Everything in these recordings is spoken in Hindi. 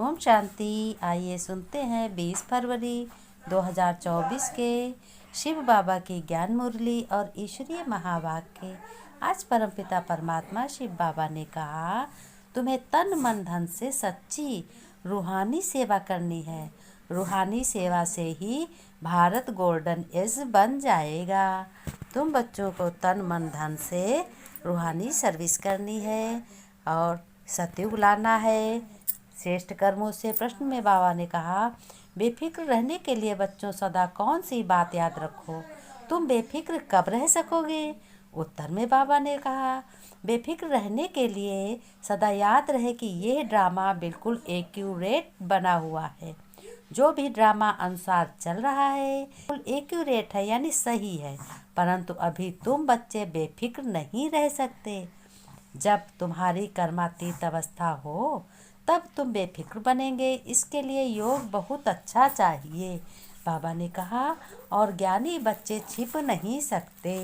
ओम शांति। आइए सुनते हैं 20 फरवरी 2024 के शिव बाबा की ज्ञान मुरली और ईश्वरीय महावाक्य। आज परमपिता परमात्मा शिव बाबा ने कहा, तुम्हें तन मन धन से सच्ची रूहानी सेवा करनी है। रूहानी सेवा से ही भारत गोल्डन एज बन जाएगा। तुम बच्चों को तन मन धन से रूहानी सर्विस करनी है और सतयुग लाना है। श्रेष्ठ कर्मों से प्रश्न में बाबा ने कहा, बेफिक्र रहने के लिए बच्चों सदा कौन सी बात याद रखो। तुम बेफिक्र कब रह सकोगे। उत्तर में बाबा ने कहा, बेफिक्र रहने के लिए सदा याद रहे कि यह ड्रामा बिल्कुल एक्यूरेट बना हुआ है। जो भी ड्रामा अनुसार चल रहा है बिल्कुल एक्यूरेट है, यानी सही है। परंतु अभी तुम बच्चे बेफिक्र नहीं रह सकते। जब तुम्हारी कर्मातीत अवस्था हो तब तुम बेफिक्र बनेंगे। इसके लिए योग बहुत अच्छा चाहिए, बाबा ने कहा। और ज्ञानी बच्चे छिप नहीं सकते।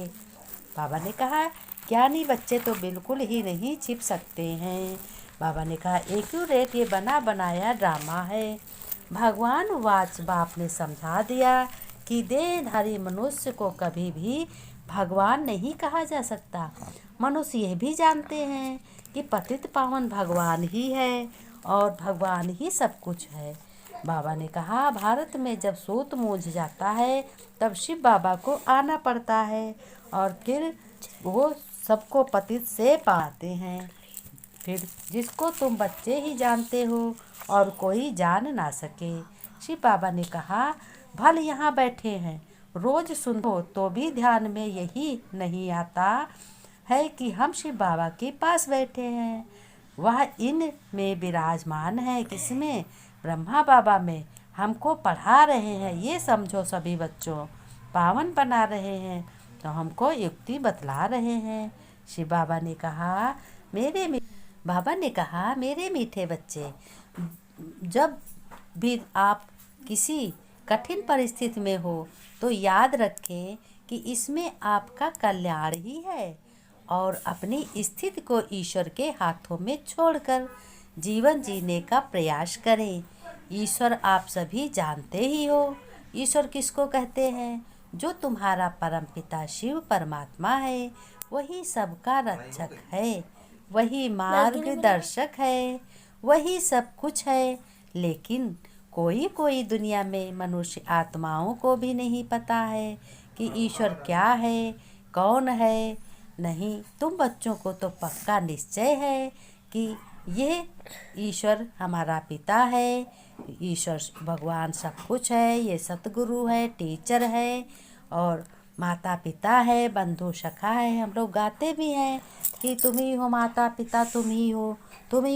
बाबा ने कहा, ज्ञानी बच्चे तो बिल्कुल ही नहीं छिप सकते हैं। बाबा ने कहा, एक्यूरेट ये बना बनाया ड्रामा है। भगवान वाच बाप ने समझा दिया कि देहधारी मनुष्य को कभी भी भगवान नहीं कहा जा सकता। मनुष्य यह भी जानते हैं कि पतित पावन भगवान ही है और भगवान ही सब कुछ है। बाबा ने कहा, भारत में जब सूत मूझ जाता है तब शिव बाबा को आना पड़ता है और फिर वो सबको पतित से पाते हैं। फिर जिसको तुम बच्चे ही जानते हो और कोई जान ना सके। शिव बाबा ने कहा, भल यहाँ बैठे हैं, रोज सुनो तो भी ध्यान में यही नहीं आता है कि हम शिव बाबा के पास बैठे हैं। वह इन में विराजमान है। किसमें? ब्रह्मा बाबा में। हमको पढ़ा रहे हैं, ये समझो सभी बच्चों। पावन बना रहे हैं तो हमको युक्ति बतला रहे हैं। शिव बाबा ने कहा, मेरे मीठे बच्चे, जब भी आप किसी कठिन परिस्थिति में हो तो याद रखें कि इसमें आपका कल्याण ही है और अपनी स्थिति को ईश्वर के हाथों में छोड़कर जीवन जीने का प्रयास करें। ईश्वर आप सभी जानते ही हो। ईश्वर किसको कहते हैं? जो तुम्हारा परमपिता शिव परमात्मा है, वही सबका रक्षक है, वही मार्गदर्शक है, वही सब कुछ है। लेकिन कोई दुनिया में मनुष्य आत्माओं को भी नहीं पता है कि ईश्वर क्या है, कौन है। नहीं, तुम बच्चों को तो पक्का निश्चय है कि ये ईश्वर हमारा पिता है, ईश्वर भगवान सब कुछ है, ये सतगुरु है, टीचर है और माता पिता है, बंधु सखा है। हम लोग गाते भी हैं कि तुम ही हो माता पिता, तुम ही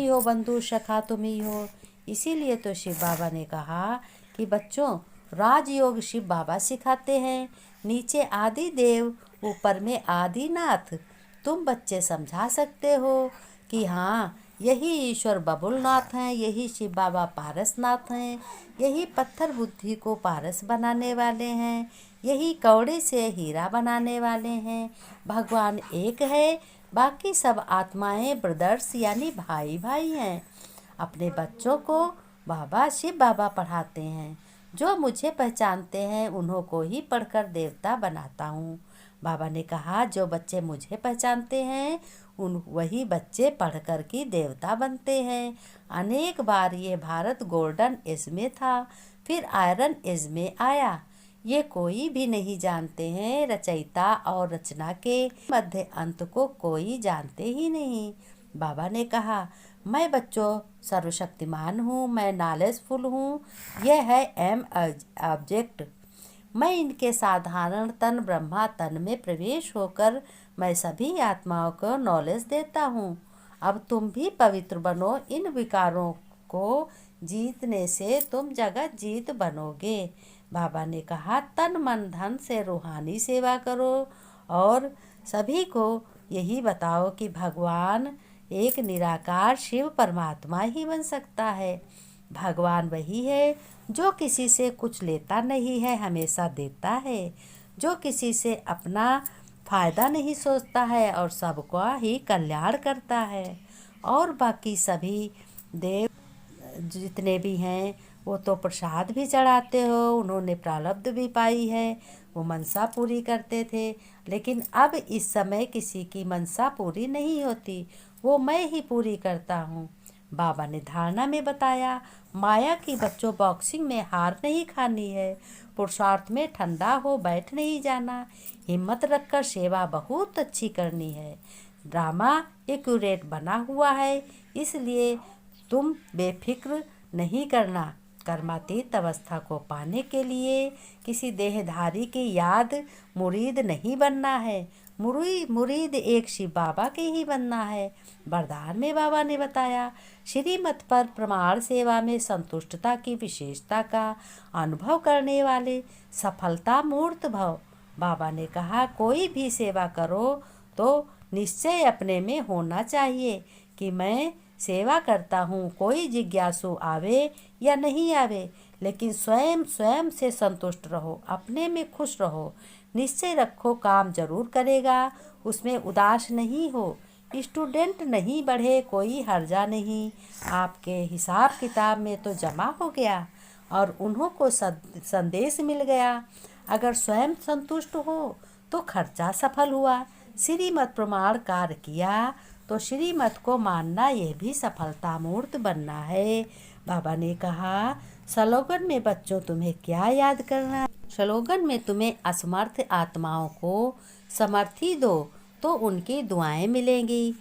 हो बंधु सखा, तुम ही हो। इसीलिए तो शिव बाबा ने कहा कि बच्चों, राजयोग शिव बाबा सिखाते हैं। नीचे आदि देव, ऊपर में आदिनाथ। तुम बच्चे समझा सकते हो कि हाँ, यही ईश्वर बबुलनाथ हैं, यही शिव बाबा पारसनाथ हैं, यही पत्थर बुद्धि को पारस बनाने वाले हैं, यही कौड़े से हीरा बनाने वाले हैं। भगवान एक है, बाकी सब आत्माएं ब्रदर्स यानी भाई भाई हैं। अपने बच्चों को बाबा शिव बाबा पढ़ाते हैं। जो मुझे पहचानते हैं उन्हों को ही पढ़कर देवता बनाता हूँ। बाबा ने कहा, जो बच्चे मुझे पहचानते हैं वही बच्चे पढ़कर के देवता बनते हैं। अनेक बार ये भारत गोल्डन एज में था, फिर आयरन एज में आया। ये कोई भी नहीं जानते हैं। रचयिता और रचना के मध्य अंत को कोई जानते ही नहीं। बाबा ने कहा, मैं बच्चों सर्वशक्तिमान हूँ, मैं नॉलेजफुल हूँ। यह है एम ऑब्जेक्ट। मैं इनके साधारण तन ब्रह्मा तन में प्रवेश होकर मैं सभी आत्माओं को नॉलेज देता हूँ। अब तुम भी पवित्र बनो। इन विकारों को जीतने से तुम जगत जीत बनोगे। बाबा ने कहा, तन मन धन से रूहानी सेवा करो और सभी को यही बताओ कि भगवान एक निराकार शिव परमात्मा ही बन सकता है। भगवान वही है जो किसी से कुछ लेता नहीं है, हमेशा देता है। जो किसी से अपना फायदा नहीं सोचता है और सबका ही कल्याण करता है। और बाकी सभी देव जितने भी हैं वो तो प्रसाद भी चढ़ाते हो, उन्होंने प्रारब्ध भी पाई है, वो मनसा पूरी करते थे। लेकिन अब इस समय किसी की मनसा पूरी नहीं होती, वो मैं ही पूरी करता हूँ। बाबा ने धारणा में बताया, माया की बच्चों बॉक्सिंग में हार नहीं खानी है, पुरुषार्थ में ठंडा हो बैठ नहीं जाना, हिम्मत रखकर सेवा बहुत अच्छी करनी है। ड्रामा एक्यूरेट बना हुआ है, इसलिए तुम बेफिक्र नहीं करना। कर्मातीत अवस्था को पाने के लिए किसी देहधारी की याद मुरीद नहीं बनना है, मुरीद एक शिव बाबा के ही बनना है। वरदान में बाबा ने बताया, श्रीमत पर प्रमाण सेवा में संतुष्टता की विशेषता का अनुभव करने वाले सफलता मूर्त भव। बाबा ने कहा, कोई भी सेवा करो तो निश्चय अपने में होना चाहिए कि मैं सेवा करता हूँ। कोई जिज्ञासु आवे या नहीं आवे, लेकिन स्वयं से संतुष्ट रहो, अपने में खुश रहो। निश्चय रखो काम जरूर करेगा, उसमें उदास नहीं हो। स्टूडेंट नहीं बढ़े कोई हर्जा नहीं, आपके हिसाब किताब में तो जमा हो गया और उन्हों को संदेश मिल गया। अगर स्वयं संतुष्ट हो तो खर्चा सफल हुआ। श्रीमत प्रमाण कार्य किया तो श्रीमत को मानना यह भी सफलता मूर्त बनना है। बाबा ने कहा, स्लोगन में बच्चों तुम्हें क्या याद करना है? स्लोगन में तुम्हें असमर्थ आत्माओं को समर्थी दो तो उनकी दुआएं मिलेंगी।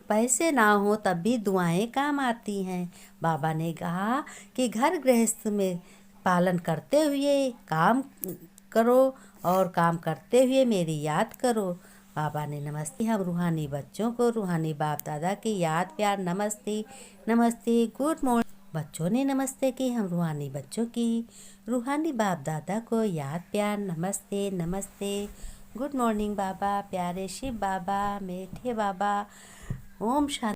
पैसे ना हो तब भी दुआएं काम आती हैं। बाबा ने कहा कि घर गृहस्थ में पालन करते हुए काम करो और काम करते हुए मेरी याद करो। बाबा ने नमस्ते हम रूहानी बच्चों को रूहानी बाप दादा की याद प्यार नमस्ते नमस्ते गुड मॉर्निंग। बच्चों ने नमस्ते की हम रूहानी बच्चों की रूहानी बाप दादा को याद प्यार नमस्ते नमस्ते गुड मॉर्निंग। बाबा प्यारे शिव बाबा मीठे बाबा, ओम शांति।